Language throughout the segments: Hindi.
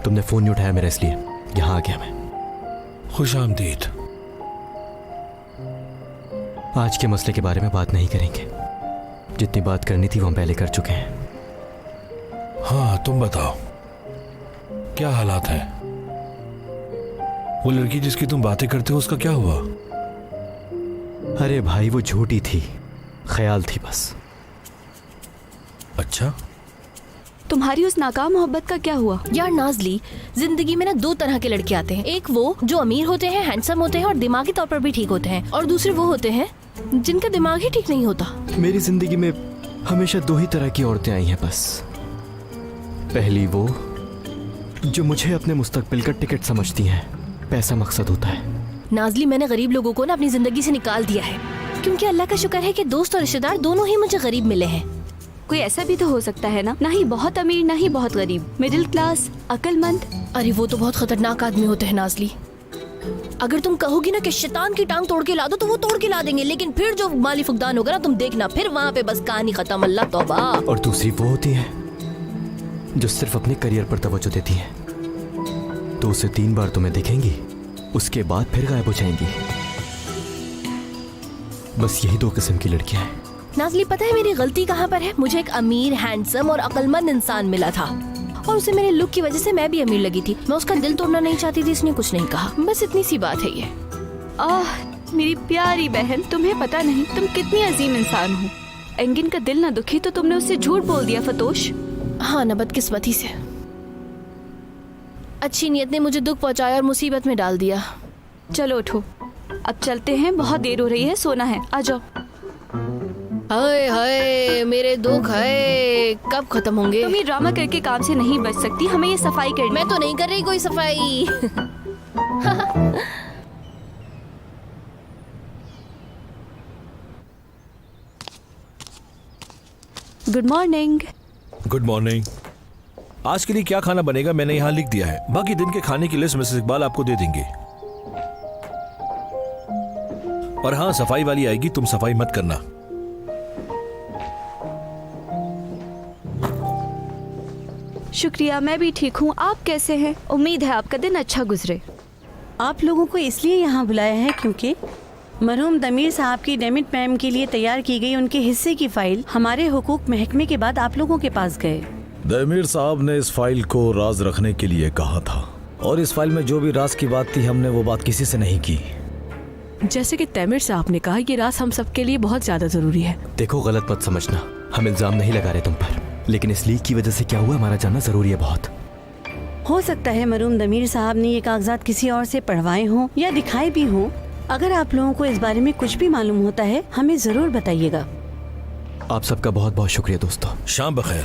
तुमने फोन नहीं उठाया मेरा, इसलिए यहाँ आ गया मैं। खुश आमदीद। आज के मसले के बारे में बात नहीं करेंगे, जितनी बात करनी थी वो हम पहले कर चुके हैं। हाँ तुम बताओ, क्या हालात हैं? वो लड़की जिसकी तुम बातें करते हो उसका क्या हुआ? अरे भाई वो झूठी थी, ख्याल थी बस। अच्छा, तुम्हारी उस नाकाम मोहब्बत का क्या हुआ? यार नाज़ली, जिंदगी में ना दो तरह के लड़के आते हैं। एक वो जो अमीर होते हैं, हैंडसम होते हैं और दिमागी तौर पर भी ठीक होते हैं, और दूसरे वो होते हैं जिनका दिमाग ही ठीक नहीं होता। मेरी जिंदगी में हमेशा दो ही तरह की औरतें आई हैं बस। पहली वो जो मुझे अपने मुस्तकबिल का टिकट समझती हैं, पैसा मकसद होता है। नाज़ली, मैंने गरीब लोगों को ना अपनी जिंदगी से निकाल दिया है, क्योंकि अल्लाह का शुक्र है कि दोस्त और रिश्तेदार दोनों ही मुझे गरीब मिले हैं। कोई ऐसा भी तो हो सकता है ना ही बहुत अमीर ना ही बहुत गरीब, मिडिल क्लास, अक्लमंद। अरे वो तो बहुत खतरनाक आदमी होते हैं नाज़ली। अगर तुम कहोगी ना कि शैतान की टांग तोड़ के ला दो तो वो तोड़ के ला देंगे, लेकिन फिर जो माली फुकदान होगा ना, तुम देखना, फिर वहाँ पे बस कहानी खत्म। अल्लाह तौबा। और दूसरी वो होती है जो सिर्फ अपने करियर पर तवज्जो देती है, तो उसे 3 बार तुम्हें दिखेंगी, उसके बाद फिर गायब हो जाएंगी। बस यही 2 किस्म की लड़कियां हैं। नाज़ली, पता है मेरी गलती कहाँ पर है? मुझे एक अमीर, हैंडसम और अक्लमंद इंसान मिला था, और उसे मेरे लुक की वजह से मैं भी अमीर लगी थी। मैं उसका दिल तोड़ना नहीं चाहती थी, इसने कुछ नहीं कहा। बस इतनी सी बात है ये। आह मेरी प्यारी बहन, तुम्हें पता नहीं तुम कितनी अजीम इंसान हो। एंगिन का दिल न दुखी तो तुमने उससे झूठ बोल दिया फतोश। हाँ ना, बदकिस्मती से। अच्छी नीयत ने मुझे दुख पहुंचाया और मुसीबत में डाल दिया। चलो उठो, अब चलते हैं, बहुत देर हो रही है, सोना है, आ जाओ। हाय हाय, मेरे दुख है कब खत्म होंगे? तुम ये ड्रामा करके काम से नहीं बच सकती, हमें ये सफाई करनी। मैं तो नहीं कर रही कोई सफाई। Good morning. Good morning. आज के लिए क्या खाना बनेगा मैंने यहाँ लिख दिया है, बाकी दिन के खाने की लिस्ट मिसेस इकबाल आपको दे देंगे। और हाँ, सफाई वाली आएगी, तुम सफाई मत करना। शुक्रिया, मैं भी ठीक हूँ। आप कैसे हैं? उम्मीद है आपका दिन अच्छा गुजरे। आप लोगों को इसलिए यहाँ बुलाया है क्योंकि मरहूम दमीर साहब की डेमिट मैम के लिए तैयार की गई उनके हिस्से की फाइल हमारे हुकूक महकमे के बाद आप लोगों के पास गए। दमीर साहब ने इस फाइल को राज रखने के लिए कहा था, और इस फाइल में जो भी राज की बात थी हमने वो बात किसी से नहीं की। जैसे कि तैमिर साहब ने कहा, ये राज हम सबके लिए बहुत ज्यादा जरूरी है। देखो, गलत मत समझना, हम इल्जाम नहीं लगा रहे तुम पर, लेकिन इस लीक की वजह से क्या हुआ हमारा जानना जरूरी है बहुत। हो सकता है मरहूम दमीर साहब ने ये कागजात किसी और से पढ़वाए हों या दिखाए भी हों। अगर आप लोगों को इस बारे में कुछ भी मालूम होता है हमें जरूर बताइएगा। आप सबका बहुत बहुत शुक्रिया दोस्तों। शाम बखैर।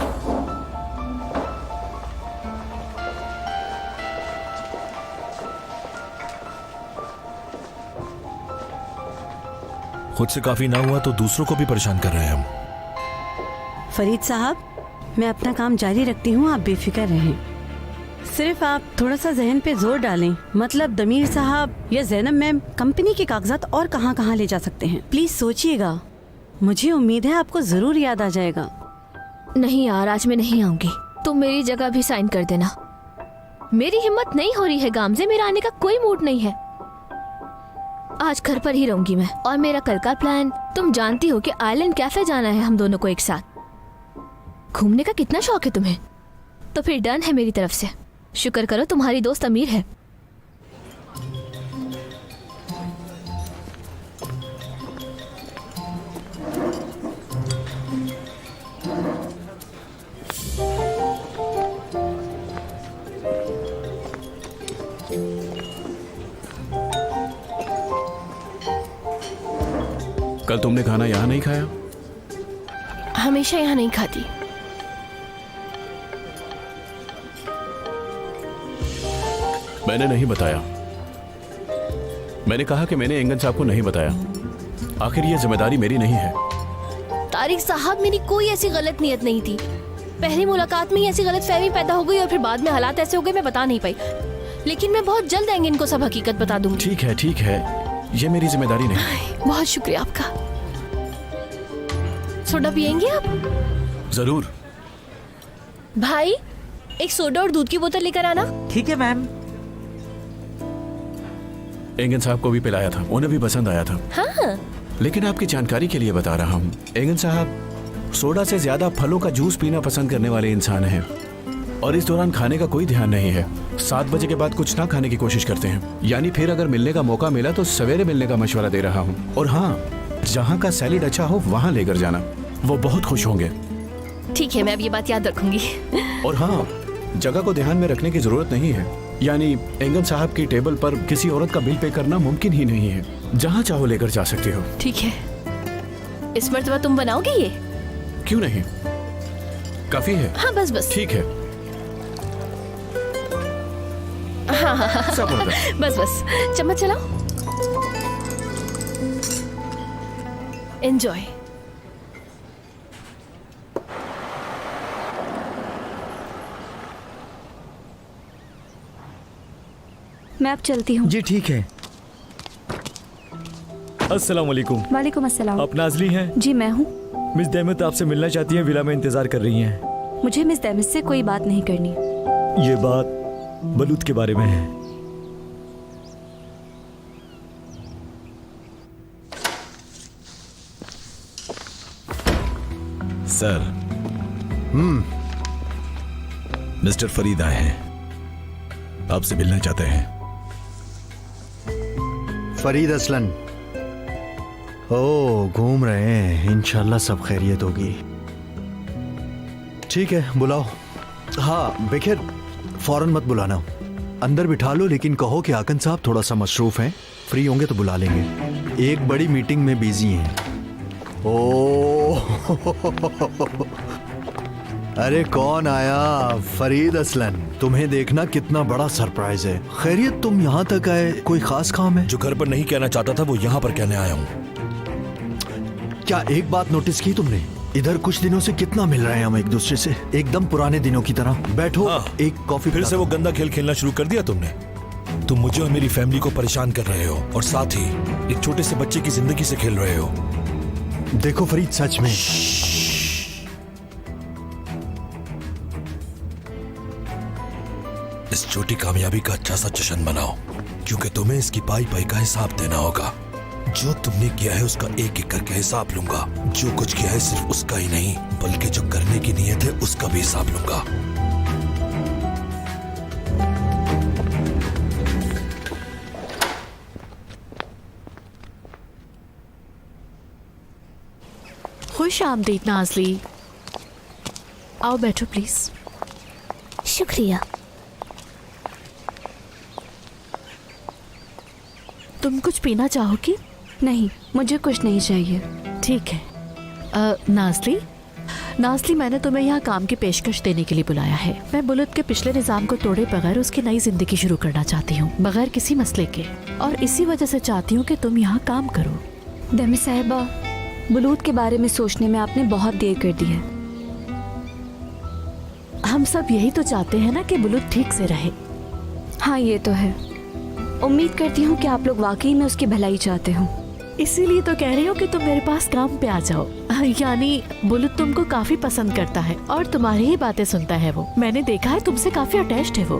खुद से काफी ना हुआ तो दूसरों को भी परेशान कर रहे हैं हम। फरीद साहब, मैं अपना काम जारी रखती हूँ, आप बेफिक्र रहें। सिर्फ आप थोड़ा सा जहन पे जोर डालें, मतलब दमीर साहब या जैनब मैम कंपनी के कागजात और कहाँ कहाँ ले जा सकते हैं। प्लीज सोचिएगा, मुझे उम्मीद है आपको जरूर याद आ जाएगा। नहीं यार, आज मैं नहीं आऊंगी, तुम मेरी जगह भी साइन कर देना। मेरी हिम्मत नहीं हो रही है गामजे, मेरा आने का कोई मूड नहीं है। आज घर पर ही रहूंगी मैं। और मेरा कल का प्लान तुम जानती हो कि आइलैंड कैफे जाना है हम दोनों को एक साथ। घूमने का कितना शौक है तुम्हें, तो फिर डन है मेरी तरफ से। शुक्र करो तुम्हारी दोस्त अमीर है। कल तुमने खाना यहाँ नहीं खाया? हमेशा यहाँ नहीं खाती। मैंने नहीं बताया। मैंने कहा कि मैंने एंगन साहब को नहीं बताया। आखिर ये जिम्मेदारी मेरी नहीं है। तारिक साहब, मेरी कोई ऐसी गलत नीयत नहीं थी। पहली मुलाकात में ही ऐसी गलतफहमी पैदा हो गई और फिर बाद में हालात ऐसे हो गए मैं बता नहीं पाई। लेकिन मैं बहुत जल्द एंगन को सब हकीकत बता दूंगी। ठीक है, ये मेरी जिम्मेदारी नहीं। बहुत शुक्रिया आपका। सोडा पियेंगे आप? जरूर। भाई, एक सोडा और दूध की बोतल लेकर आना। ठीक है मैम। एंगन साहब को भी पिलाया था, उन्हें भी पसंद आया था। हाँ। लेकिन आपकी जानकारी के लिए बता रहा हूँ, एंगन साहब सोडा से ज्यादा फलों का जूस पीना पसंद करने वाले इंसान हैं और इस दौरान खाने का कोई ध्यान नहीं है। 7 बजे के बाद कुछ ना खाने की कोशिश करते हैं, यानी फिर अगर मिलने का मौका मिला तो सवेरे मिलने का मशवरा दे रहा हूँ। और हाँ, जहाँ का सैलेड अच्छा हो वहाँ लेकर जाना, वो बहुत खुश होंगे। ठीक है, मैं अब ये बात याद रखूंगी। और हाँ, जगह को ध्यान में रखने की जरूरत नहीं है, यानी एंगन साहब की टेबल पर किसी औरत का बिल पे करना मुमकिन ही नहीं है। जहाँ चाहो लेकर जा सकते हो। ठीक है। इस मर्तबा तुम बनाओगे ये? क्यों नहीं, काफी है। हाँ बस। ठीक है। हाँ सब हो गया। बस चम्मच चलाओ। एंजॉय। मैं अब चलती हूँ। जी ठीक है। अस्सलाम वालेकुम। वालेकुम अस्सलाम। आप नाजली हैं? जी मैं हूँ। मिस देमत आपसे मिलना चाहती हैं, विला में इंतजार कर रही हैं। मुझे मिस डेमिस से कोई बात नहीं करनी। ये बात बलूत के बारे में है। सर। मिस्टर फरीद आए हैं, आपसे मिलना चाहते हैं। फरीद असलन। ओ, घूम रहे हैं। इंशाल्लाह सब खैरियत होगी। ठीक है, बुलाओ। हाँ बेखैर, फौरन मत बुलाना, अंदर बिठा लो, लेकिन कहो कि आकन साहब थोड़ा सा मसरूफ हैं, फ्री होंगे तो बुला लेंगे। एक बड़ी मीटिंग में बिजी हैं। ओ अरे कौन आया? फरीद असलन, तुम्हें देखना कितना बड़ा सरप्राइज है। खैरियत, तुम यहाँ तक आए, कोई खास काम है? जो घर पर नहीं कहना चाहता था वो यहाँ पर कहने आया हूँ। क्या एक बात नोटिस की तुमने? इधर कुछ दिनों से कितना मिल रहे हैं हम एक दूसरे से, एकदम पुराने दिनों की तरह। बैठो। हाँ, एक कॉफी। फिर से वो गंदा खेल खेलना शुरू कर दिया तुमने। तुम मुझे और मेरी फैमिली को परेशान कर रहे हो और साथ ही एक छोटे से बच्चे की जिंदगी से खेल रहे हो। देखो फरीद, सच में इस छोटी कामयाबी का अच्छा सा जश्न मनाओ, क्योंकि तुम्हें इसकी पाई पाई का हिसाब देना होगा। जो तुमने किया है उसका एक एक करके हिसाब लूंगा। जो कुछ किया है सिर्फ उसका ही नहीं, बल्कि जो करने की नीयत है उसका भी हिसाब लूंगा। खुश आमदीद नाजली। आओ बैठो प्लीज। शुक्रिया। तुम कुछ पीना चाहोगी? नहीं, मुझे कुछ नहीं चाहिए। ठीक है। नाजली, मैंने तुम्हें यहाँ काम की पेशकश देने के लिए बुलाया है। मैं बुलत के पिछले निज़ाम को तोड़े बगैर उसकी नई जिंदगी शुरू करना चाहती हूँ, बगैर किसी मसले के, और इसी वजह से चाहती हूँ कि तुम यहाँ काम करो। डेमिस साहिबा, बुलूत के बारे में सोचने में आपने बहुत देर कर दी है। हम सब यही तो चाहते हैं ना कि बुलूत ठीक से रहे। हाँ ये तो है। उम्मीद करती हूँ कि आप लोग वाकई में उसकी भलाई चाहते हो। इसीलिए तो कह रही हूँ कि तुम मेरे पास काम पे आ जाओ। यानी बुलूत तुमको काफी पसंद करता है और तुम्हारी ही बातें सुनता है। वो मैंने देखा है, तुमसे काफी अटैच्ड है वो।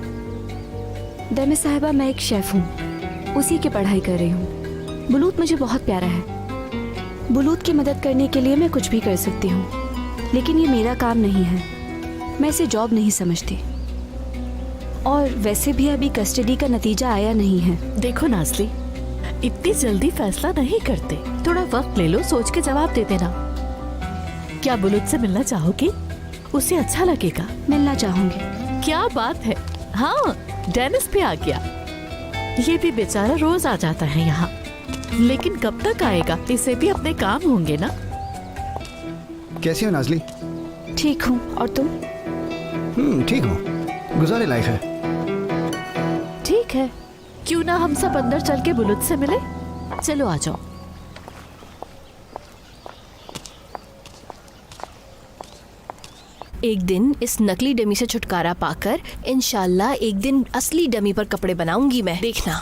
डेमिस साहिबा, मैं एक शेफ हूँ, उसी की पढ़ाई कर रही हूँ। बुलूत मुझे बहुत प्यारा है। बुलूत की मदद करने के लिए मैं कुछ भी कर सकती हूँ, लेकिन ये मेरा काम नहीं है। मैं इसे जॉब नहीं समझती, और वैसे भी अभी कस्टडी का नतीजा आया नहीं है। देखो नाजली, इतनी जल्दी फैसला नहीं करते, थोड़ा वक्त ले लो, सोच के जवाब दे देना। क्या बुलूत से मिलना चाहोगी? उसे अच्छा लगेगा। मिलना चाहूंगी। क्या बात है। हाँ, डेनिस भी आ गया। ये भी बेचारा रोज आ जाता है यहाँ, लेकिन कब तक आएगा? इसे भी अपने काम होंगे ना। कैसी हो नाजली? ठीक हूँ, और तुम? ठीक हूँ, गुजारे लायक है। ठीक है, क्यों ना हम सब अंदर चल के बुलूत से मिले? चलो आ जाओ। एक दिन इस नकली डमी से छुटकारा पाकर इंशाल्लाह एक दिन असली डमी पर कपड़े बनाऊंगी मैं, देखना।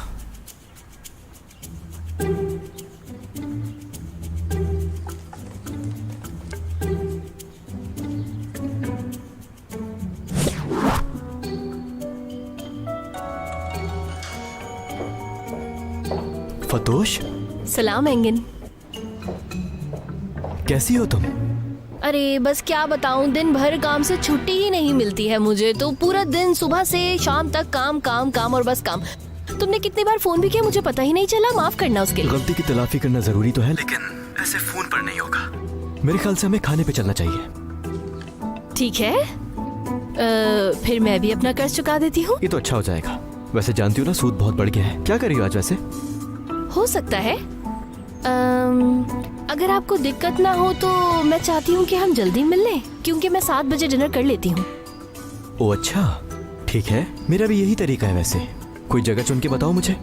फतोश, सलाम एंगन। कैसी हो तुम? अरे बस क्या बताऊं, दिन भर काम से छुट्टी ही नहीं मिलती है मुझे, तो पूरा दिन सुबह से शाम तक काम काम काम और बस काम। तुमने कितनी बार फोन भी किया मुझे पता ही नहीं चला, माफ करना उसके लिए। गलती की तलाफी करना जरूरी तो है, लेकिन ऐसे फोन पर नहीं होगा। मेरे ख्याल से हमें खाने पे चलना चाहिए। ठीक है, फिर मैं भी अपना कर्ज चुका देती हूँ। ये तो अच्छा हो जाएगा। वैसे जानती हो ना, सूद बहुत बढ़ गया है। क्या कर रही हो आज वैसे? हो सकता है, अगर आपको दिक्कत ना हो तो मैं चाहती हूँ कि हम जल्दी मिल लें, क्योंकि मैं 7 बजे डिनर कर लेती हूँ। ओ अच्छा, ठीक है, मेरा भी यही तरीका है वैसे। कोई जगह चुन के बताओ मुझे।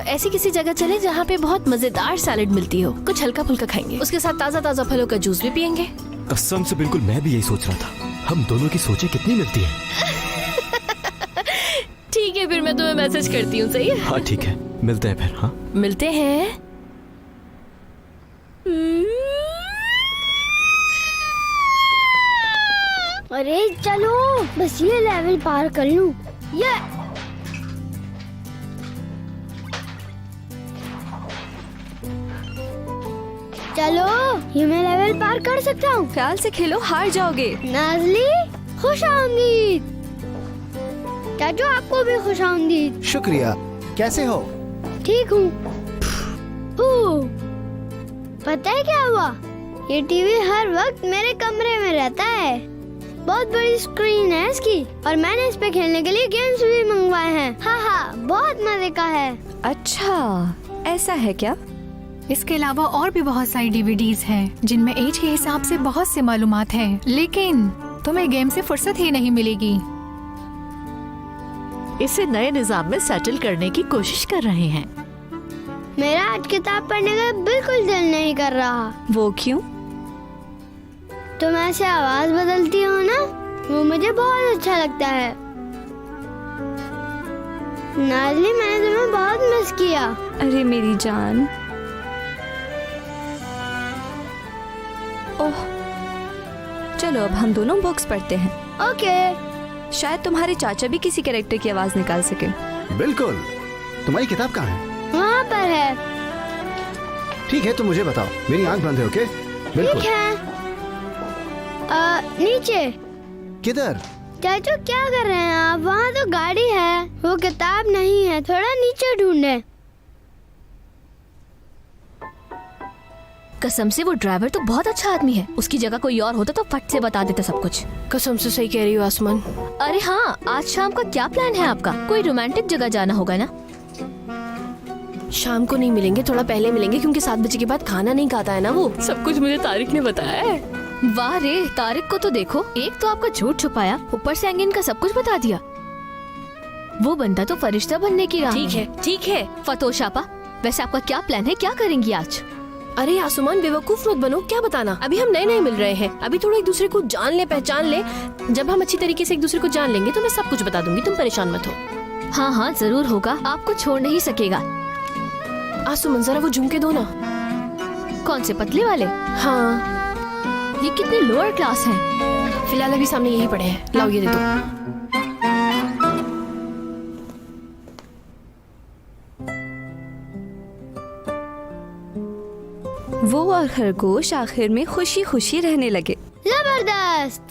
ऐसी किसी जगह चले जहाँ पे बहुत मजेदार सैलेड मिलती हो, कुछ हल्का फुल्का खाएंगे, उसके साथ ताज़ा ताज़ा फलों का जूस भी पियेंगे। कसम से बिल्कुल मैं भी यही सोच रहा था। हम दोनों की सोचें कितनी मिलती हैं। ठीक है, फिर मैं तुम्हें मैसेज करती हूँ, सही है? हाँ ठीक है, मिलते हैं फिर। हाँ मिलते हैं। अरे चलो, बस ये लेवल पार कर लूं। ये चलो, ये मैं लेवल पार कर सकता हूँ। ख्याल से खेलो, हार जाओगे। नाज़ली, खुश आमदीद। चाचू आपको भी खुश आमदीद। शुक्रिया। कैसे हो? ठीक हूँ। पता है क्या हुआ? ये टीवी हर वक्त मेरे कमरे में रहता है। बहुत बड़ी स्क्रीन है इसकी, और मैंने इस पे खेलने के लिए गेम्स भी मंगवाए हैं। हाँ, बहुत मजे का है। अच्छा, ऐसा है क्या? इसके अलावा और भी बहुत सारी डीवीडीज हैं जिनमें एज के हिसाब से बहुत से मालूमात हैं, लेकिन तुम्हें गेम से फुर्सत ही नहीं मिलेगी। इसे नए निजाम में सेटल करने की कोशिश कर रहे हैं। मेरा आज किताब पढ़ने का बिल्कुल दिल नहीं कर रहा। वो क्यों? तुम ऐसे आवाज बदलती हो ना, वो मुझे बहुत अच्छा लगता है। नाज़ली, मैंने तुम्हें बहुत मिस किया। अरे मेरी जान। ओह, चलो अब हम दोनों बुक्स पढ़ते हैं। ओके। शायद तुम्हारे चाचा भी किसी कैरेक्टर की आवाज निकाल सके। बिल्कुल। तुम्हारी किताब कहाँ है? वहाँ पर है। ठीक है, तुम मुझे बताओ। मेरी आंख बंद है। ओके, बिल्कुल। ठीक है। नीचे। किधर? चाचू क्या कर रहे हैं आप? वहाँ तो गाड़ी है, वो किताब नहीं है। थोड़ा नीचे ढूंढे। कसम से वो ड्राइवर तो बहुत अच्छा आदमी है। उसकी जगह कोई और होता तो फट से बता देता सब कुछ। कसम से सही कह रही हो आसमान। अरे हाँ, आज शाम का क्या प्लान है आपका? कोई रोमांटिक जगह जाना होगा ना? शाम को नहीं मिलेंगे, थोड़ा पहले मिलेंगे, क्योंकि 7 बजे के बाद खाना नहीं खाता है ना वो। सब कुछ मुझे तारिक ने बताया है। वाह रे, तारिक को तो देखो, एक तो आपका झूठ छुपाया, ऊपर से एंगिन का सब कुछ बता दिया। वो बंदा तो फरिश्ता बनने की राह में है। ठीक है। फतोश आपा, वैसे आपका क्या प्लान है? क्या करेंगी आज? अरे आसमान, बेवकूफ मत बनो। क्या बताना, अभी हम नए नए मिल रहे हैं, अभी थोड़ा एक दूसरे को जान ले, पहचान ले। जब हम अच्छी तरीके से एक दूसरे को जान लेंगे तो मैं सब कुछ बता दूंगी, तुम परेशान मत हो। हाँ हाँ जरूर होगा, आपको छोड़ नहीं सकेगा। आसमान, जरा वो झुमके दो ना। कौन से, पतले वाले? हाँ। ये कितने लोअर क्लास हैं। फिलहाल अभी सामने यही पड़े हैं, लाओ ये दे दो। वो और खरगोश आखिर में खुशी खुशी रहने लगे। जबरदस्त।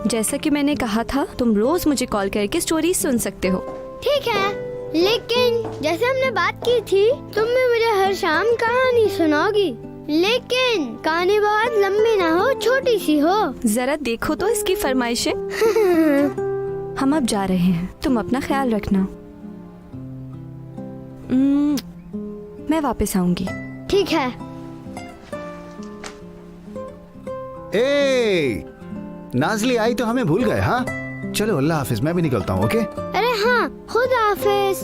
जैसा कि मैंने कहा था, तुम रोज मुझे कॉल करके स्टोरी सुन सकते हो। ठीक है, लेकिन जैसे हमने बात की थी, तुम भी मुझे हर शाम कहानी सुनाओगी, लेकिन कहानी बहुत लंबी ना हो, छोटी सी हो। जरा देखो तो इसकी फरमाइशें। हम अब जा रहे हैं, तुम अपना ख्याल रखना। मैं वापस आऊंगी। ठीक है। नाज़ली आई तो हमें भूल गए। हाँ चलो, अल्लाह हाफिज। मैं भी निकलता हूँ। ओके। अरे हाँ, खुदा हाफिज।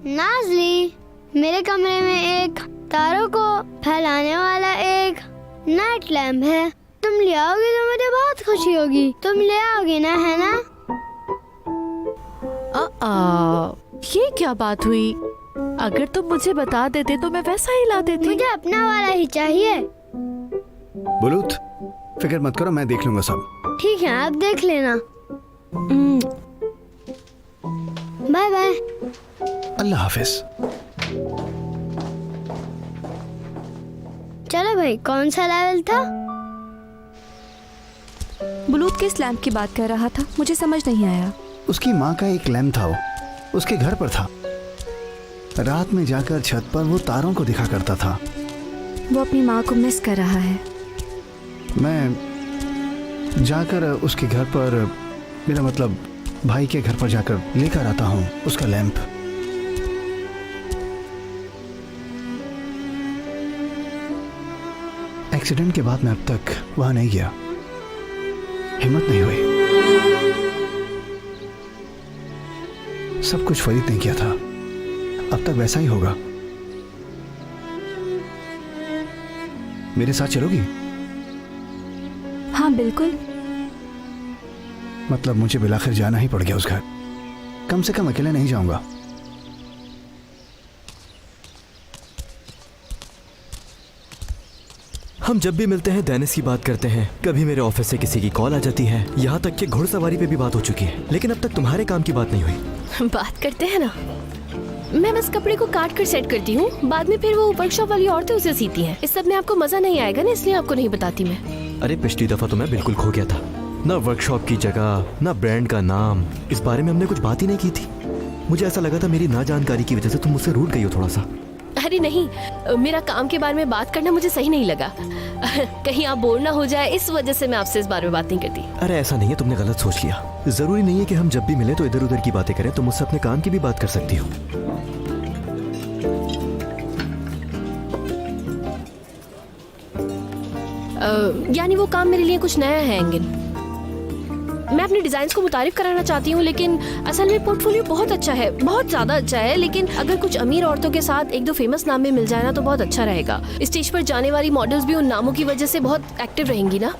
नाज़ली, मेरे कमरे में एक तारों को फैलाने वाला एक नाइट लैम्प है। तुम ले आओगे तो मुझे बहुत खुशी होगी। तुम ले आओगे ना, है ना? ये क्या बात हुई? अगर तुम मुझे बता देते तो मैं वैसा ही ला देती। मुझे अपना वाला ही चाहिए। बुलूत, फिक्र मत करो, मैं देख लूंगा सब। ठीक है, आप देख लेना। Bye bye. अल्लाह हाफिज। चलो भाई, कौन सा लेवल था? बुलूत किस लैंप की बात कर रहा था, मुझे समझ नहीं आया। उसकी माँ का एक लैम्प था, वो उसके घर पर था। रात में जाकर छत पर वो तारों को दिखा करता था। वो अपनी माँ को मिस कर रहा है। मैं जाकर उसके घर पर, मेरा मतलब भाई के घर पर जाकर लेकर आता हूँ उसका लैंप। एक्सीडेंट के बाद मैं अब तक वहां नहीं गया, हिम्मत नहीं हुई। सब कुछ फरीद ने किया था, अब तक वैसा ही होगा। मेरे साथ चलोगी? हाँ बिल्कुल। मतलब मुझे बिलाखिर जाना ही पड़ गया उस घर। कम से कम अकेले नहीं जाऊंगा। हम जब भी मिलते हैं डेनिस की बात करते हैं, कभी मेरे ऑफिस से किसी की कॉल आ जाती है, यहाँ तक कि घुड़सवारी पे भी बात हो चुकी है, लेकिन अब तक तुम्हारे काम की बात नहीं हुई। बात करते हैं ना, मैं बस कपड़े को काट कर सेट करती हूँ, बाद में फिर वो वर्कशॉप वाली औरतें उसे सीती हैं। इस सब में आपको मजा नहीं आएगा ना, इसलिए आपको नहीं बताती मैं। अरे पिछली दफा तो मैं बिल्कुल खो गया था, ना वर्कशॉप की जगह, ना ब्रांड का नाम, इस बारे में हमने कुछ बात ही नहीं की थी। मुझे ऐसा लगा था मेरी ना जानकारी की वजह से तुम मुझसे रूठ गई हो थोड़ा सा। अरे नहीं, मेरा काम के बारे में बात करना मुझे सही नहीं लगा। कहीं आप बोर ना हो जाए, इस वजह से मैं आपसे इस बारे में बात नहीं करती। अरे ऐसा नहीं है, तुमने गलत सोच लिया। जरूरी नहीं है कि हम जब भी मिले तो इधर उधर की बातें करें, तुम मुझसे अपने काम की भी बात कर सकती हो। यानी वो काम मेरे लिए कुछ नया है एंगिन। मैं अपने डिजाइन्स को मुतारिफ कराना चाहती हूँ, लेकिन असल में पोर्टफोलियो बहुत अच्छा है, बहुत ज्यादा अच्छा है। लेकिन अगर कुछ अमीर औरतों के साथ एक दो फेमस नाम में मिल जाए ना तो बहुत अच्छा रहेगा। स्टेज पर जाने वाली मॉडल्स भी उन नामों की वजह से बहुत एक्टिव रहेंगी ना,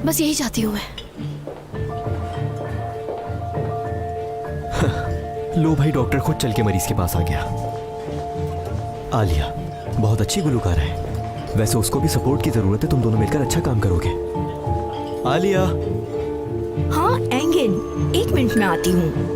बस यही चाहती हूँ मैं। लो भाई, डॉक्टर खुद चल के मरीज के पास आ गया। आलिया बहुत अच्छी गुलूकार है, वैसे उसको भी सपोर्ट की जरूरत है। तुम दोनों मिलकर अच्छा काम करोगे। आलिया। हाँ एंगिन, 1 मिनट में आती हूँ।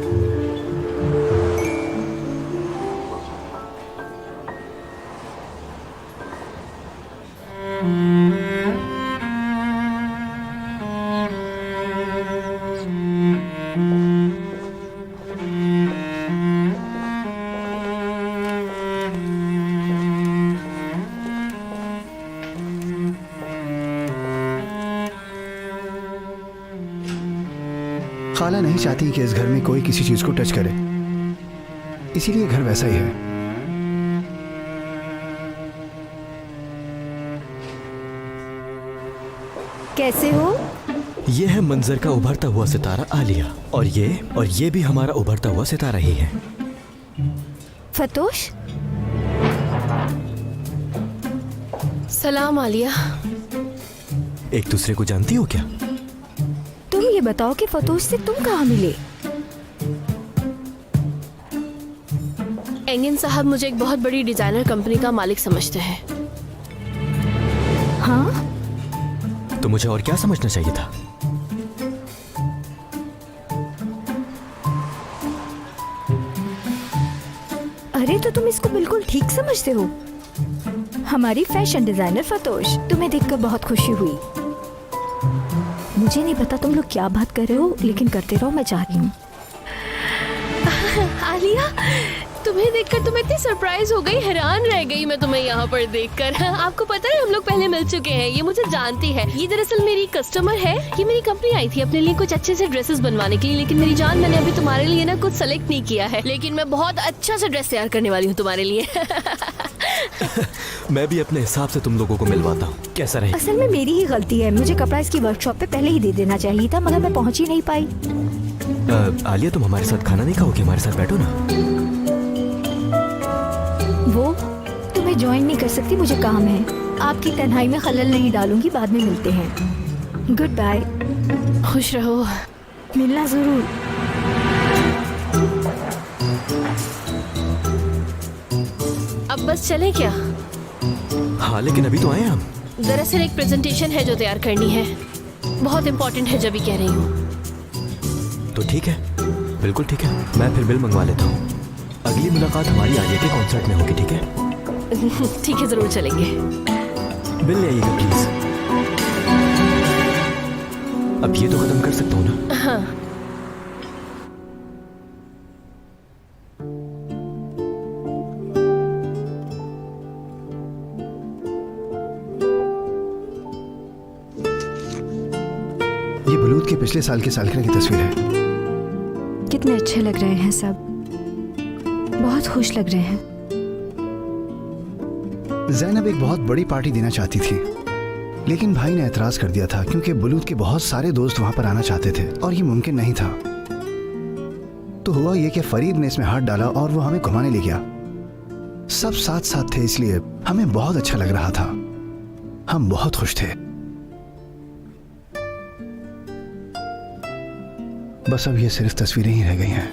खाला नहीं चाहती कि इस घर में कोई किसी चीज को टच करे, इसीलिए घर वैसा ही है। कैसे हो? ये है मंजर का उभरता हुआ सितारा आलिया, और ये भी हमारा उभरता हुआ सितारा ही है। फतोश। सलाम आलिया। एक दूसरे को जानती हो क्या? तुम ये बताओ कि फतोश से तुम कहाँ मिले? एंगिन साहब मुझे एक बहुत बड़ी डिजाइनर कंपनी का मालिक समझते हैं। हाँ? तो मुझे और क्या समझना चाहिए था? अरे तो तुम इसको बिल्कुल ठीक समझते हो। हमारी फैशन डिजाइनर फतोश, तुम्हें देखकर बहुत खुशी हुई। मुझे नहीं पता तुम लोग क्या बात कर रहे हो, लेकिन करते रहो, मैं जा रही हूँ। आलिया, तुम्हें देखकर तुम इतनी सरप्राइज हो गई, हैरान रह गई मैं तुम्हें यहाँ पर देखकर। आपको पता है हम लोग पहले मिल चुके हैं, ये मुझे जानती है। ये दरअसल मेरी कस्टमर है। ये मेरी कंपनी आई थी अपने लिए कुछ अच्छे से ड्रेसेस बनवाने के लिए, लेकिन मेरी जान, मैंने अभी तुम्हारे लिए ना कुछ सेलेक्ट नहीं किया है, लेकिन मैं बहुत अच्छा सा ड्रेस तैयार करने वाली हूँ तुम्हारे लिए। मैं भी अपने हिसाब से तुम लोगों को मिलवाता हूँ, कैसा रहेगा? असल में मेरी ही गलती है, मुझे कपड़ा इसकी वर्कशॉप पे पहले ही दे देना चाहिए था, मगर मैं पहुंच ही नहीं पाई। आलिया, तुम हमारे साथ खाना नहीं खाओगे? हमारे साथ बैठो ना। वो तुम्हें ज्वाइन नहीं कर सकती, मुझे काम है। आपकी तन्हाई में खलल नहीं डालूंगी, बाद में मिलते हैं। Good bye. खुश रहो। मिलना जरूर। अब बस चले क्या? हाँ, लेकिन अभी तो आए हम। दरअसल एक प्रेजेंटेशन है जो तैयार करनी है। बहुत इम्पोर्टेंट है जब भी कह रही हूँ। तो ठीक है, बिल्कुल ठीक है, मैं फिर बिल मंगवा लेता हूँ। अगली मुलाकात हमारी आलिया के कॉन्सर्ट में होगी, ठीक है? ठीक है, जरूर चलेंगे। बिल ले आइएगा प्लीज। अब ये तो खत्म कर सकता हूँ ना? हाँ। ये बलूत के पिछले साल की सालगिरह की तस्वीर है। कितने अच्छे लग रहे हैं सब, बहुत खुश लग रहे हैं। जैनब एक बहुत बड़ी पार्टी देना चाहती थी, लेकिन भाई ने एतराज कर दिया था क्योंकि बलूत के बहुत सारे दोस्त वहां पर आना चाहते थे और ये मुमकिन नहीं था। तो हुआ ये कि फरीद ने इसमें हाथ डाला और वो हमें घुमाने ले गया। सब साथ साथ थे, इसलिए हमें बहुत अच्छा लग रहा था। हम बहुत खुश थे। बस अब ये सिर्फ तस्वीरें ही रह गई हैं।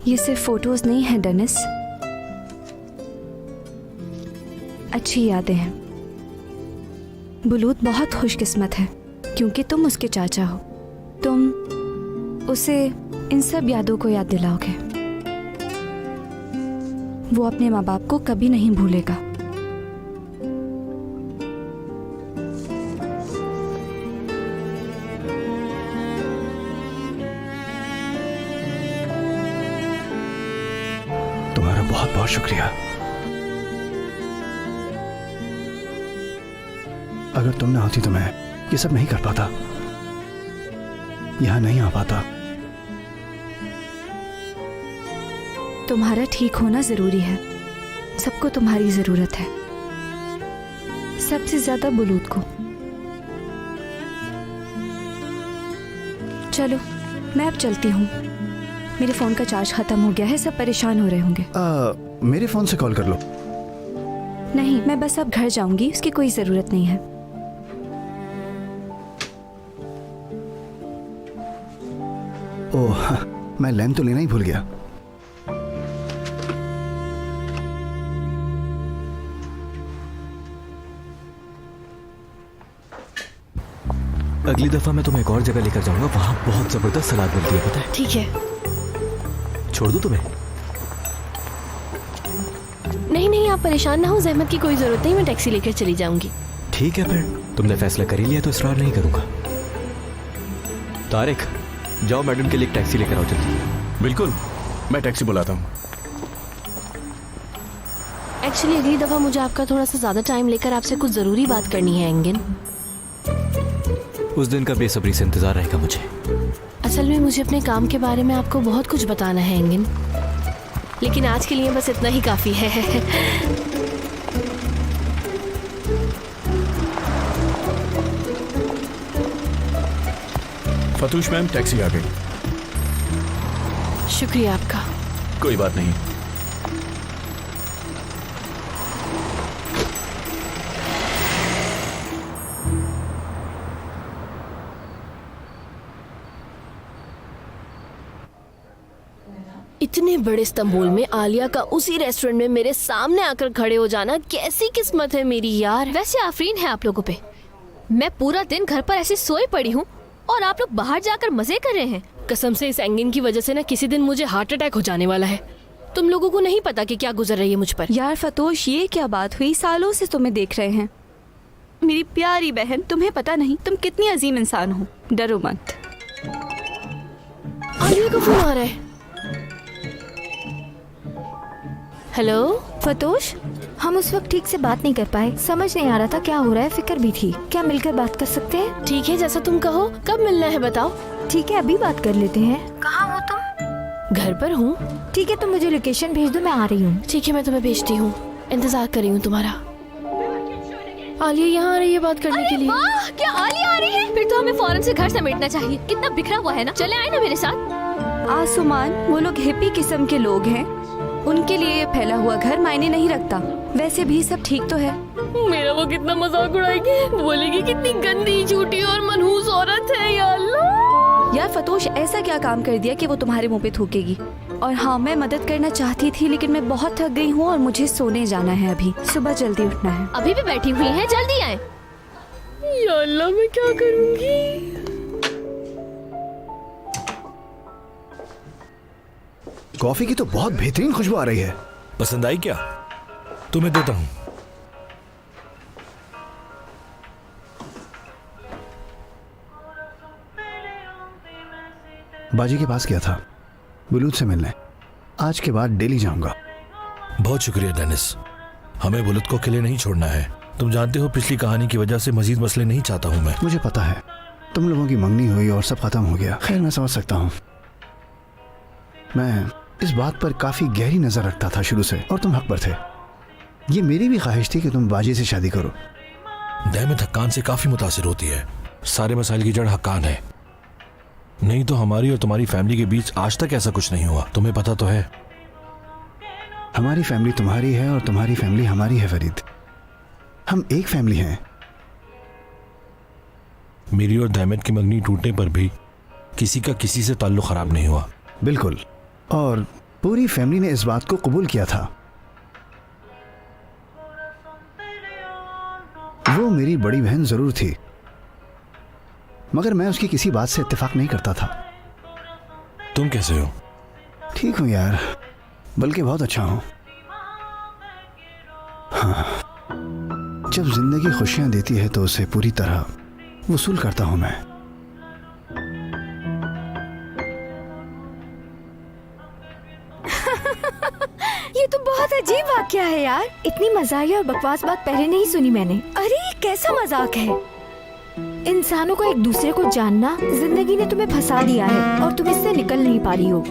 ये सिर्फ फोटोज नहीं है डेनिस, अच्छी यादें हैं। बुलूत बहुत खुशकिस्मत है क्योंकि तुम उसके चाचा हो। तुम उसे इन सब यादों को याद दिलाओगे। वो अपने माँ बाप को कभी नहीं भूलेगा। तुम्हारा बहुत बहुत शुक्रिया। अगर तुम ना होती तो मैं ये सब नहीं कर पाता, यहां नहीं आ पाता। तुम्हारा ठीक होना जरूरी है। सबको तुम्हारी जरूरत है, सबसे ज्यादा बुलूत को। चलो मैं अब चलती हूँ, मेरे फोन का चार्ज खत्म हो गया है। सब परेशान हो रहे होंगे। मेरे फोन से कॉल कर लो। नहीं, मैं बस अब घर जाऊंगी, उसकी कोई जरूरत नहीं है। ओह, मैं लैम्प तो लेना ही भूल गया। अगली दफा मैं तुम्हें एक और जगह लेकर जाऊंगा, वहां बहुत जबरदस्त सलाद मिलती है, पता है? ठीक है। छोड़ दूं तुम्हें? नहीं नहीं, आप परेशान ना हो, जहमत की कोई जरूरत नहीं, मैं टैक्सी लेकर चली जाऊंगी। ठीक है, फिर तुमने फैसला कर ही लिया तो इसरार नहीं करूंगा। तारिक, जाओ मैडम के लिए एक टैक्सी लेकर आओ जल्दी। बिल्कुल, मैं टैक्सी बुलाता हूँ। एक्चुअली अगली दफा मुझे आपका थोड़ा सा ज्यादा टाइम लेकर आपसे कुछ जरूरी बात करनी है एंगिन। उस दिन का बेसब्री से इंतजार रहेगा मुझे। असल में मुझे अपने काम के बारे में आपको बहुत कुछ बताना है एंगिन, लेकिन आज के लिए बस इतना ही काफी है। फतूश मैम, टैक्सी आ गई। शुक्रिया आपका। कोई बात नहीं। इतने बड़े इस्तांबुल में आलिया का उसी रेस्टोरेंट में मेरे सामने आकर खड़े हो जाना, कैसी किस्मत है मेरी यार। वैसे आफरीन है आप लोगों पे। मैं पूरा दिन घर पर ऐसी सोई पड़ी हूँ और आप लोग बाहर जाकर मजे कर रहे हैं। कसम से इस एंगिन की वजह से ना किसी दिन मुझे हार्ट अटैक हो जाने वाला है। तुम लोगों को नहीं पता कि क्या गुजर रही है मुझ पर। यार फतोश, ये क्या बात हुई? सालों से तुम्हें देख रहे हैं। मेरी प्यारी बहन, तुम्हें पता नहीं तुम कितनी अजीम इंसान हो। डरो मत। आलिया का फोन आ रहा है। हेलो फतोश, हम उस वक्त ठीक से बात नहीं कर पाए, समझ नहीं आ रहा था क्या हो रहा है, फिक्र भी थी। क्या मिलकर बात कर सकते हैं? ठीक है, जैसा तुम कहो। कब मिलना है बताओ? ठीक है, अभी बात कर लेते हैं। कहाँ हो तुम? घर पर हूँ। ठीक है, तुम मुझे लोकेशन भेज दो, मैं आ रही हूँ। ठीक है, मैं तुम्हें भेजती हूँ। इंतजार कर रही हूँ तुम्हारा। आलिया यहाँ आ रही है बात करने के लिए। वाह, क्या आलिया आ रही है? फिर तो हमें फौरन से घर समेटना चाहिए। कितना बिखरा हुआ है ना। चले आए ना मेरे साथ। आसुमान, वो लोग हिप्पी किस्म के लोग हैं, उनके लिए ये फैला हुआ घर मायने नहीं रखता। वैसे भी सब ठीक तो है। मेरा वो कितना मजाक उड़ाएगी, बोलेगी कितनी गंदी, झूठी और मनहूस औरत है। या अल्लाह। यार फतोश, ऐसा क्या काम कर दिया कि वो तुम्हारे मुंह पे थूकेगी? और हाँ, मैं मदद करना चाहती थी लेकिन मैं बहुत थक गई हूँ और मुझे सोने जाना है। अभी सुबह जल्दी उठना है। अभी भी बैठी हुई है, जल्दी आए। या अल्लाह मैं क्या करूंगी। कॉफी की तो बहुत बेहतरीन खुशबू आ रही है। पसंद आई क्या? तुम्हें देता हूं। बाजी के पास गया था बुलूत से मिलने। आज के बाद डेली जाऊंगा। बहुत शुक्रिया डेनिस, हमें बुलुत को अकेले नहीं छोड़ना है। तुम जानते हो पिछली कहानी की वजह से मजीद मसले नहीं चाहता हूं मैं। मुझे पता है, तुम लोगों की मंगनी हुई और सब खत्म हो गया। खैर मैं समझ सकता हूँ। मैं इस बात पर काफी गहरी नजर रखता था शुरू से, और तुम हक पर थे। ये मेरी भी ख्वाहिश थी कि तुम बाजी से शादी करो। दैमत हक्कान से काफी मुतासिर होती है। सारे मसाइल की जड़ हक्कान है। नहीं तो हमारी और तुम्हारी फैमिली के बीच आज तक ऐसा कुछ नहीं हुआ, तुम्हें पता तो है। हमारी फैमिली तुम्हारी है और तुम्हारी फैमिली हमारी है फरीद। हम एक फैमिली हैं। मेरी और दैमत की मंगनी टूटने पर भी किसी का किसी से ताल्लुक खराब नहीं हुआ। बिल्कुल, और पूरी फैमिली ने इस बात को कबूल किया था। वो मेरी बड़ी बहन जरूर थी, मगर मैं उसकी किसी बात से इत्तेफाक नहीं करता था। तुम कैसे हो? ठीक हूं यार, बल्कि बहुत अच्छा हूं। हाँ, जब जिंदगी खुशियां देती है तो उसे पूरी तरह वसूल करता हूं मैं। ये तो बहुत अजीब वाकया है यार। इतनी मजाकिया और बकवास बात पहले नहीं सुनी मैंने। अरे ये कैसा मजाक है? इंसानों को एक दूसरे को जानना, जिंदगी ने तुम्हें फंसा दिया है और तुम इससे निकल नहीं पा रही हो।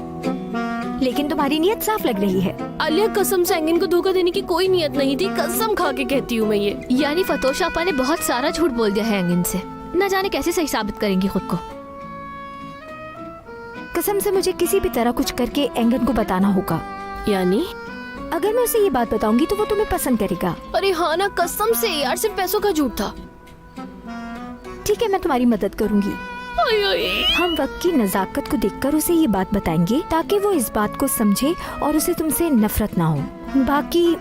लेकिन तुम्हारी नीयत साफ लग रही है। आलिया कसम से एंगन को धोखा देने की कोई नियत नहीं थी, कसम खा के कहती हूँ मैं ये। यानी फतोश आपा ने बहुत सारा झूठ बोल दिया है एंगन से। न जाने कैसे सही साबित करेंगी खुद को। कसम से मुझे किसी भी तरह कुछ करके एंगन को बताना होगा। यानी अगर मैं उसे ये बात बताऊंगी तो वो तुम्हें पसंद करेगा। अरे हाँ ना, कसम से यार, सिर्फ पैसों का झूठ था। ठीक है, मैं तुम्हारी मदद करूंगी। हम वक्त की नजाकत को देखकर उसे ये बात बताएंगे ताकि वो इस बात को समझे और उसे तुमसे नफरत ना हो। बाकी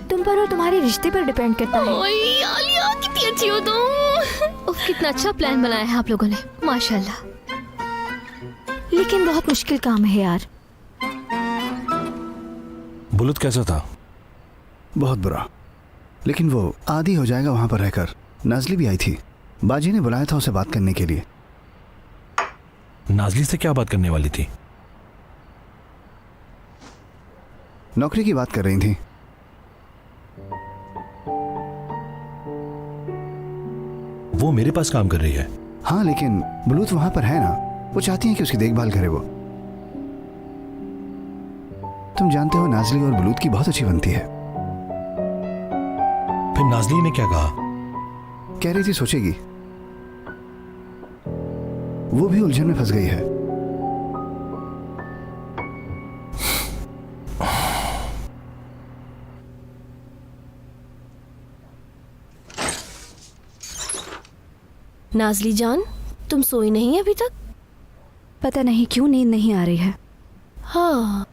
तुम पर और तुम्हारे रिश्ते पर डिपेंड करता है। आलिया कितनी अच्छी हो तुम। कितना अच्छा प्लान बनाया है आप लोगों ने, माशाल्लाह। लेकिन बहुत मुश्किल काम है यार। बुलुत कैसा था? बहुत बुरा, लेकिन वो आदी हो जाएगा वहां पर रहकर। नाजली भी आई थी, बाजी ने बुलाया था उसे बात करने के लिए। नाजली से क्या बात करने वाली थी? नौकरी की बात कर रही थी। वो मेरे पास काम कर रही है। हाँ, लेकिन बुलूत वहां पर है ना, वो चाहती है कि उसकी देखभाल करे वो। तुम जानते हो नाजली और बुलूत की बहुत अच्छी बनती है। फिर नाजली ने क्या कहा? कह रही थी सोचेगी। वो भी उलझन में फंस गई है। नाजली जान, तुम सोई नहीं अभी तक? पता नहीं क्यों नींद नहीं आ रही है। हाँ,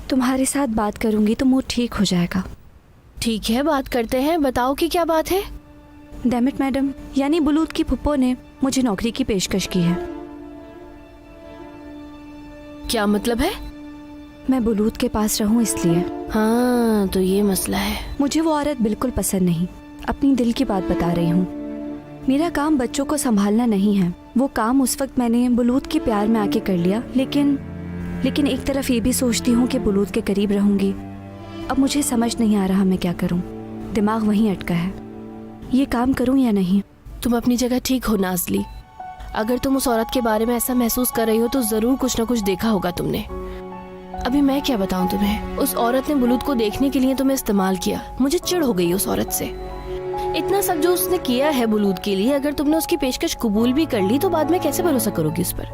तुम्हारे साथ बात करूंगी तो मूड ठीक हो जाएगा। ठीक है, बात करते हैं। बताओ कि क्या बात है। डैमिट मैडम, यानी बुलूत की फुप्पो ने मुझे नौकरी की पेशकश की है। क्या मतलब है? मैं बुलूत के पास रहूं इसलिए। हाँ, तो ये मसला है। मुझे वो औरत बिल्कुल पसंद नहीं। अपनी दिल की बात बता रही हूँ। मेरा काम बच्चों को संभालना नहीं है। वो काम उस वक्त मैंने बुलूत के प्यार में आके कर लिया, लेकिन एक तरफ ये भी सोचती हूँ कि बुलूत के करीब रहूंगी। अब मुझे समझ नहीं आ रहा मैं क्या करूं। दिमाग वहीं अटका है। ये काम करूं या नहीं? तुम अपनी जगह ठीक हो नाजली। अगर तुम उस औरत के बारे में ऐसा महसूस कर रही हो तो जरूर कुछ ना कुछ देखा होगा तुमने। अभी मैं क्या बताऊं तुम्हें। उस औरत ने बुलूत को देखने के लिए तुम्हें इस्तेमाल किया। मुझे चिढ़ हो गई उस औरत से। इतना सब जो उसने किया है बुलूत के लिए, अगर तुमने उसकी पेशकश कबूल भी कर ली तो बाद में कैसे भरोसा करोगी उस पर?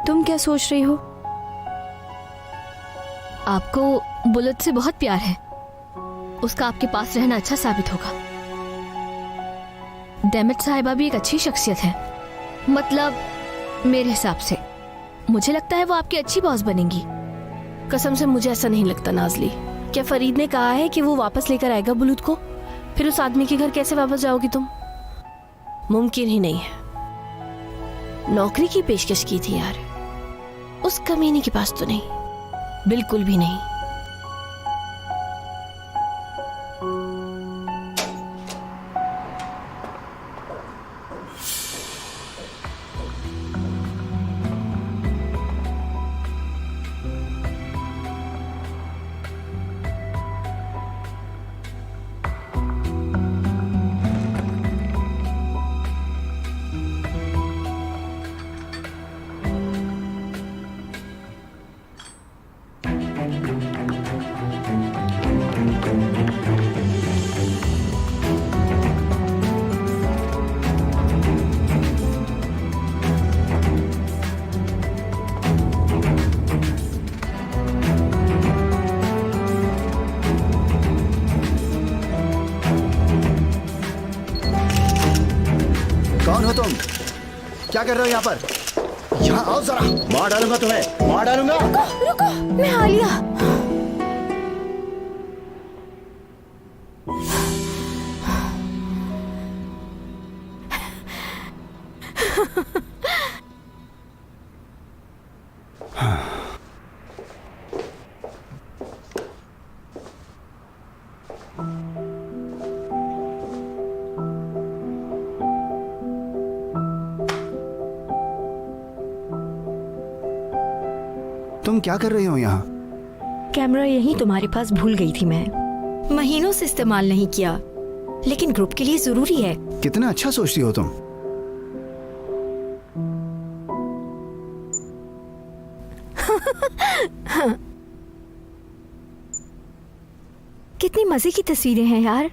तुम क्या सोच रही हो? आपको बुलूत से बहुत प्यार है। उसका आपके पास रहना अच्छा साबित होगा। डेमिट साहिबा भी एक अच्छी शख्सियत है। मतलब मेरे हिसाब से मुझे लगता है वो आपकी अच्छी बॉस बनेंगी। कसम से मुझे ऐसा नहीं लगता नाजली। क्या फरीद ने कहा है कि वो वापस लेकर आएगा बुलूत को? फिर उस आदमी के घर कैसे वापस जाओगी तुम? मुमकिन ही नहीं है। नौकरी की पेशकश की थी यार, उस कमीने के पास तो नहीं, बिल्कुल भी नहीं। कौन हो तुम? क्या कर रहे हो यहाँ पर? यहाँ आओ जरा, मार डालूंगा तुम्हें, मार डालूंगा। रुको रुको, मैं आलिया। तुम क्या कर रही हो यहाँ? कैमरा यहीं तुम्हारे पास भूल गई थी मैं। महीनों से इस्तेमाल नहीं किया, लेकिन ग्रुप के लिए जरूरी है। कितना अच्छा सोचती हो तुम। कितनी मजे की तस्वीरें हैं यार।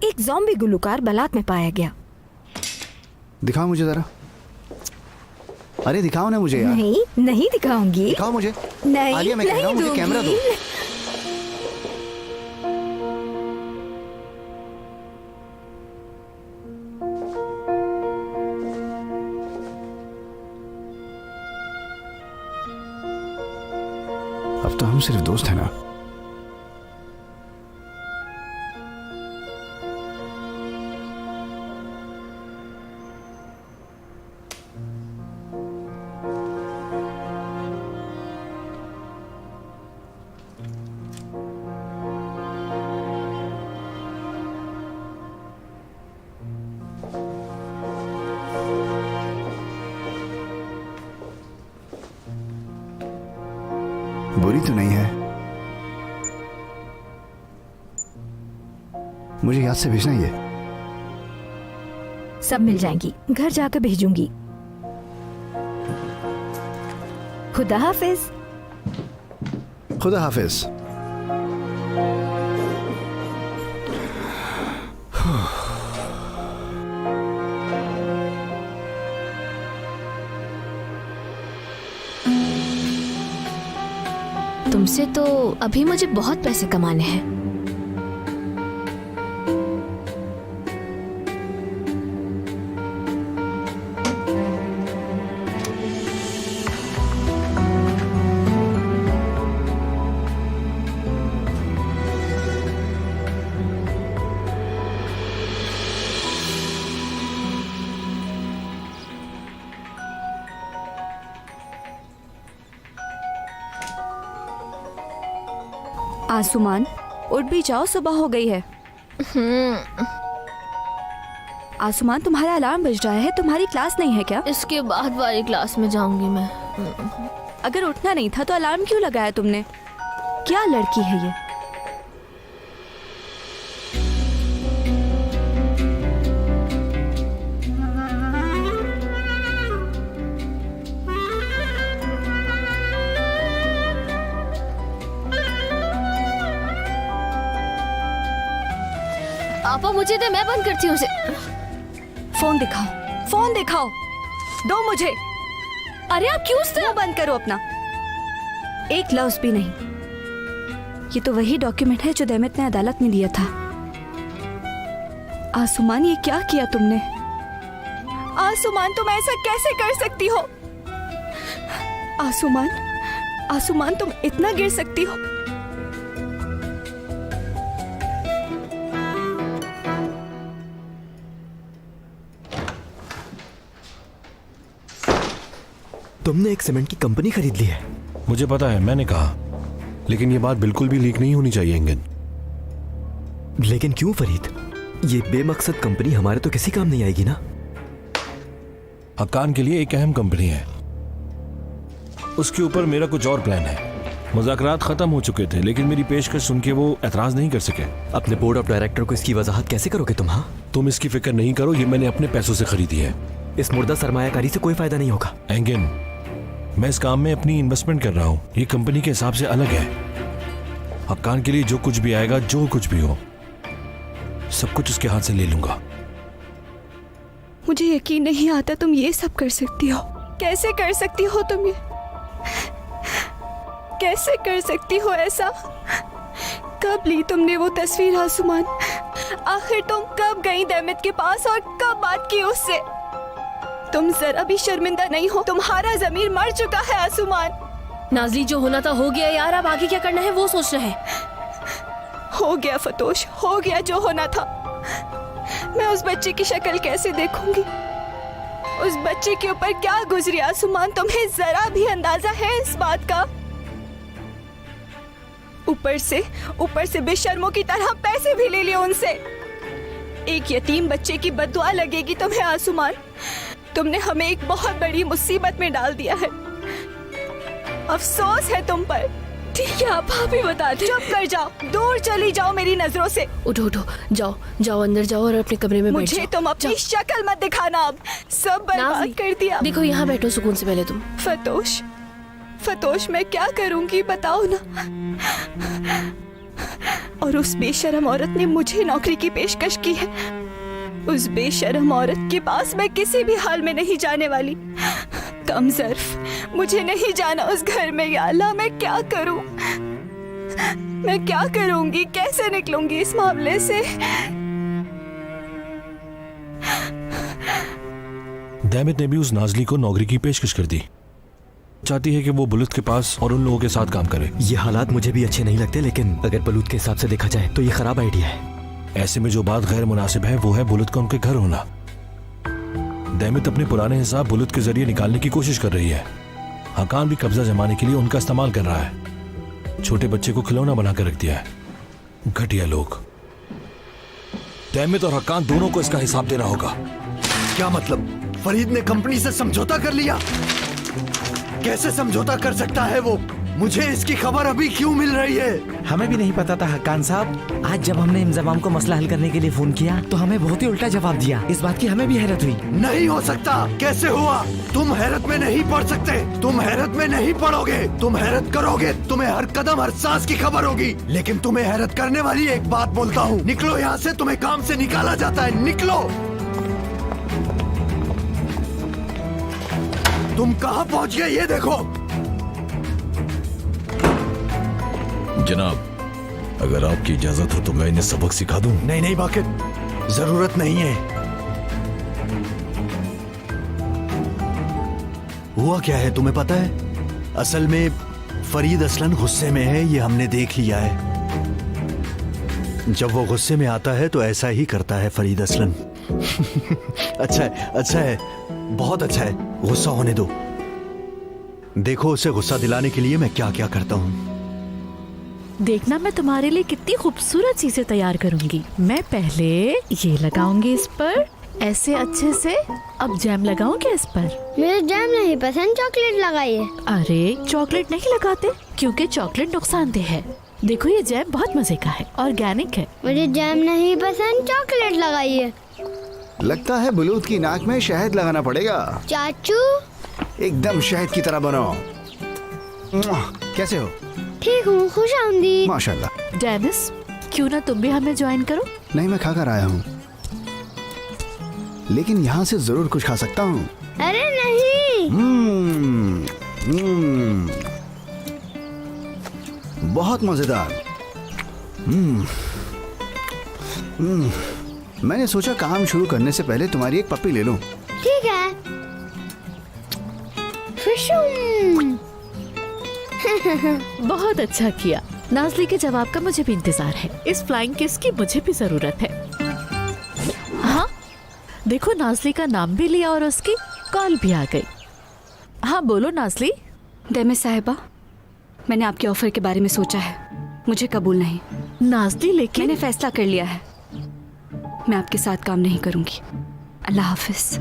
एक ज़ॉम्बी गुलूकार बलात में पाया गया। दिखाओ मुझे जरा। अरे दिखाओ ना मुझे यार। नहीं नहीं दिखाऊंगी। दिखाओ मुझे। नहीं, आलिया मैं कह रहा हूँ मुझे कैमरा दो। अब तो हम सिर्फ दोस्त हैं ना। बुरी तो नहीं है। मुझे याद से भेजना ये। सब मिल जाएंगी, घर जाकर भेजूंगी। खुदा हाफिज। खुदा हाफिज। तुमसे तो अभी मुझे बहुत पैसे कमाने हैं। आसुमान, उठ भी जाओ, सुबह हो गई है। आसुमान, तुम्हारा अलार्म बज रहा है। तुम्हारी क्लास नहीं है क्या? इसके बाद वाली क्लास में जाऊंगी मैं। अगर उठना नहीं था तो अलार्म क्यों लगाया तुमने? क्या लड़की है ये? आपा मुझे दे, मैं बंद करती हूँ उसे। फोन दिखाओ, फोन दिखाओ, दो मुझे। अरे आप क्यों मुंह बंद करो अपना। एक लफ्ज भी नहीं। ये तो वही डॉक्यूमेंट है जो देमित ने अदालत में दिया था। आसुमान, ये क्या किया तुमने? आसुमान, तुम ऐसा कैसे कर सकती हो? आसुमान, आसुमान, तुम इतना गिर सकती हो? तुमने एक सीमेंट की कंपनी खरीद ली है? मुझे पता है, मैंने कहा, लेकिन ये बात बिल्कुल भी लीक नहीं होनी चाहिए एंगन। लेकिन क्यों फरीद? ये बेमकसद कंपनी हमारे तो किसी काम नहीं आएगी ना। हक्कान के लिए एक अहम कंपनी है, उसके ऊपर मेरा कुछ और प्लान है। मुज़ाकरात खत्म हो चुके थे, लेकिन मेरी पेशकश सुन के वो एतराज नहीं कर सके। अपने बोर्ड ऑफ डायरेक्टर को इसकी वजाहत कैसे करोगे तुम? हाँ, तुम इसकी फिक्र नहीं करो, ये मैंने अपने पैसों से खरीदी है। इस मुर्दा सरमायाकारी से कोई फायदा नहीं होगा। एंगन, मैं इस काम में अपनी इन्वेस्टमेंट कर रहा हूँ, ये कंपनी के हिसाब से अलग है। हक्कान के लिए जो कुछ भी आएगा, जो कुछ भी हो, सब कुछ उसके हाथ से ले लूंगा। मुझे यकीन नहीं आता तुम ये सब कर सकती हो। कैसे कर सकती हो तुम ये? कैसे कर सकती हो ऐसा? कब ली तुमने वो तस्वीर आसुमान? आखिर तुम कब गई दैमित के पास और कब बात की उससे? तुम जरा भी शर्मिंदा नहीं हो? तुम्हारा जमीर मर चुका है आसुमान। नाज़ली, जो होना था हो गया यार, अब आगे क्या करना है वो सोच रहे हैं। हो गया फतोश, हो गया जो होना था। मैं उस बच्चे की शक्ल कैसे देखूंगी? उस बच्चे के ऊपर क्या गुजरी आसुमान, तुम्हें जरा भी अंदाजा है इस बात का? ऊपर से बेशर्मों की तरह पैसे भी ले लिए उनसे। एक यतीम बच्चे की बद्दुआ लगेगी तुम्हें आसुमान। तुमने हमें एक बहुत बड़ी मुसीबत में डाल दिया है। अफसोस है तुम पर। ठीक है, आप ही बता दे। चुप कर जाओ, दूर चली जाओ मेरी नजरों से। उठो उठो, जाओ जाओ अंदर जाओ और अपने कमरे में बैठ जाओ। मुझे तुम अपनी शक्ल मत दिखाना, अब सब बर्बाद कर दिया। देखो यहाँ बैठो सुकून से पहले तुम। फतोश मैं क्या करूंगी बताओ ना। और उस बेशरम औरत ने मुझे नौकरी की पेशकश की है। उस बेशरम औरत के पास मैं किसी भी हाल में नहीं जाने वाली। कमजर्फ, मुझे नहीं जाना उस घर में। या अल्लाह, मैं क्या करूं? मैं क्या करूंगी? कैसे निकलूंगी इस मामले से? दैमित ने भी उस नाज़ली को नौकरी की पेशकश कर दी। चाहती है कि वो बुलूत के पास और उन लोगों के साथ काम करे। ये हालात मुझे भी अच्छे नहीं लगते, लेकिन अगर बुलूत के हिसाब से देखा जाए तो ये खराब आइडिया है। ऐसे में जो बात गैर मुनासिब है वो है बुलूत का उनके घर होना। दैमित अपने पुराने हिसाब बुलूत के जरिए निकालने की कोशिश कर रही है। हक्कान भी कब्जा जमाने के लिए उनका इस्तेमाल कर रहा है। छोटे बच्चे को खिलौना बनाकर रख दिया है। घटिया लोग। दैमित और हक्कान दोनों को इसका हिसाब देना होगा। क्या मतलब? फरीद ने कंपनी से समझौता कर लिया? कैसे समझौता कर सकता है वो? मुझे इसकी खबर अभी क्यों मिल रही है? हमें भी नहीं पता था हक्कान साहब। आज जब हमने इंजमाम को मसला हल करने के लिए फोन किया तो हमें बहुत ही उल्टा जवाब दिया। इस बात की हमें भी हैरत हुई। नहीं हो सकता। कैसे हुआ? तुम हैरत में नहीं पड़ सकते। तुम हैरत में नहीं पड़ोगे। तुम हैरत करोगे, तुम्हें हर कदम हर सांस की खबर होगी। लेकिन तुम्हें हैरत करने वाली एक बात बोलता हूँ, निकलो यहाँ से। तुम्हें काम से निकाला जाता है, निकलो। तुम कहाँ पहुँच गए ये देखो। जनाब, अगर आपकी इजाजत हो तो मैं इन्हें सबक सिखा दूं। नहीं नहीं बाकिर, जरूरत नहीं है। हुआ क्या है तुम्हें पता है? असल में फरीद असलन गुस्से में है, ये हमने देख लिया है। जब वो गुस्से में आता है तो ऐसा ही करता है फरीद असलन। अच्छा है, बहुत अच्छा है। गुस्सा होने दो। देखो उसे गुस्सा दिलाने के लिए मैं क्या क्या करता हूँ। देखना मैं तुम्हारे लिए कितनी खूबसूरत चीजें तैयार करूंगी। मैं पहले ये लगाऊंगी इस पर ऐसे अच्छे से। अब जैम लगाऊं क्या इस पर? मुझे जैम नहीं पसंद, चॉकलेट लगाइए। अरे चॉकलेट नहीं लगाते क्योंकि चॉकलेट नुकसानदेह है। देखो ये जैम बहुत मजे का है, ऑर्गेनिक है। मुझे जैम नहीं पसंद, चॉकलेट लगाइए। लगता है बुलूत की नाक में शहद लगाना पड़ेगा। चाचू एकदम शहद की तरह बनो। कैसे हो? ठीक हूँ, खुश आमदीद। माशाल्लाह। डेनिस, क्यों ना तुम भी हमें ज्वाइन करो? नहीं, मैं खाकर आया हूँ, लेकिन यहाँ से जरूर कुछ खा सकता हूँ। अरे नहीं। बहुत मजेदार। मैंने सोचा काम शुरू करने से पहले तुम्हारी एक पप्पी ले लूं। ठीक है। बहुत अच्छा किया। नाज़ली के जवाब का मुझे भी इंतजार है। इस फ्लाइंग किस की मुझे भी जरूरत है। हाँ देखो, नाज़ली का नाम भी लिया और उसकी कॉल भी आ गई। हाँ बोलो नाजली। दैमे साहिबा, मैंने आपके ऑफर के बारे में सोचा है, मुझे कबूल नहीं। नाजली लेकिन मैंने फैसला कर लिया है, मैं आपके साथ काम नहीं करूंगी। अल्लाह हाफिज।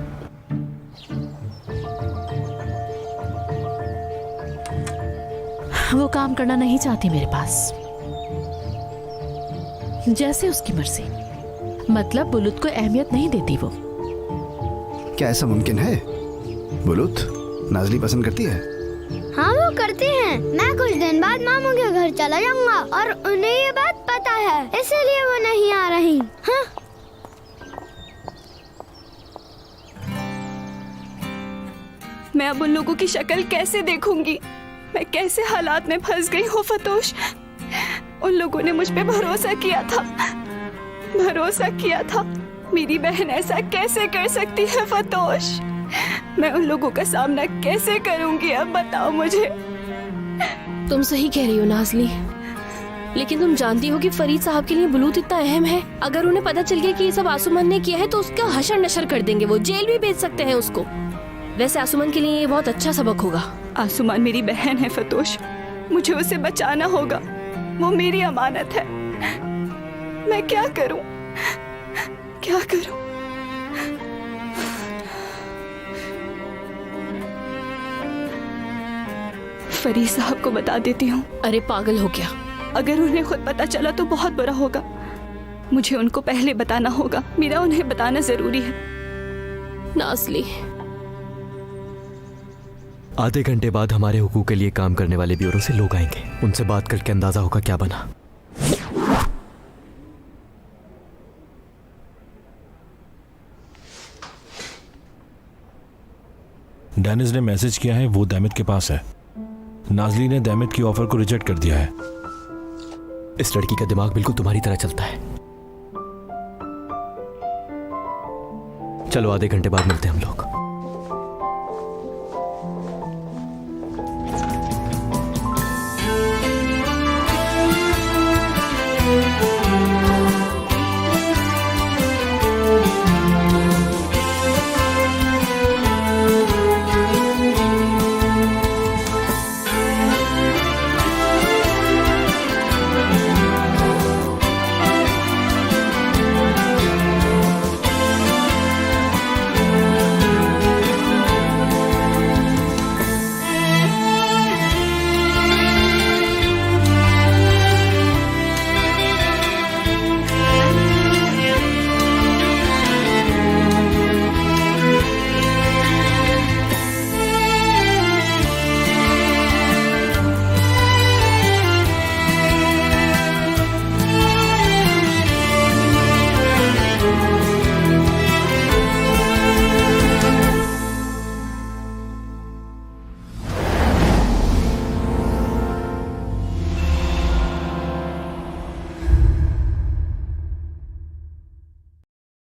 वो काम करना नहीं चाहती मेरे पास, जैसे उसकी मर्जी। मतलब बुलुत को अहमियत नहीं देती वो। क्या ऐसा मुमकिन है? बुलुत नाजली पसंद करती है? हाँ वो करती हैं। मैं कुछ दिन बाद मामू के घर चला जाऊंगा और उन्हें ये बात पता है, इसीलिए वो नहीं आ रही। हाँ? मैं अब उन लोगों की शक्ल कैसे देखूंगी? मैं कैसे हालात में फंस गई हूँ फतोश। उन लोगों ने मुझ पे भरोसा किया था। मेरी बहन ऐसा कैसे कर सकती है फतोश? मैं उन लोगों का सामना कैसे करूंगी? अब बताओ मुझे। तुम सही कह रही हो नाजली, लेकिन तुम जानती हो कि फरीद साहब के लिए बुलूत इतना अहम है। अगर उन्हें पता चल गया कि ये सब आसुमन ने किया है तो उसका हशर नशर कर देंगे, वो जेल भी भेज सकते हैं उसको। वैसे आसुमन के लिए ये बहुत अच्छा सबक होगा। आसुमान मेरी बहन है फतोश, मुझे उसे बचाना होगा, वो मेरी अमानत है। मैं क्या करूं? फरीद साहब को बता देती हूँ। अरे पागल हो क्या? अगर उन्हें खुद पता चला तो बहुत बुरा होगा। मुझे उनको पहले बताना होगा, मेरा उन्हें बताना जरूरी है। नाजली, आधे घंटे बाद हमारे हुकूक के लिए काम करने वाले ब्यूरो से लोग आएंगे, उनसे बात करके अंदाजा होगा क्या बना। डेनिस ने मैसेज किया है, वो दैमित के पास है। नाजली ने दैमित की ऑफर को रिजेक्ट कर दिया है। इस लड़की का दिमाग बिल्कुल तुम्हारी तरह चलता है। चलो आधे घंटे बाद मिलते हैं हम लोग।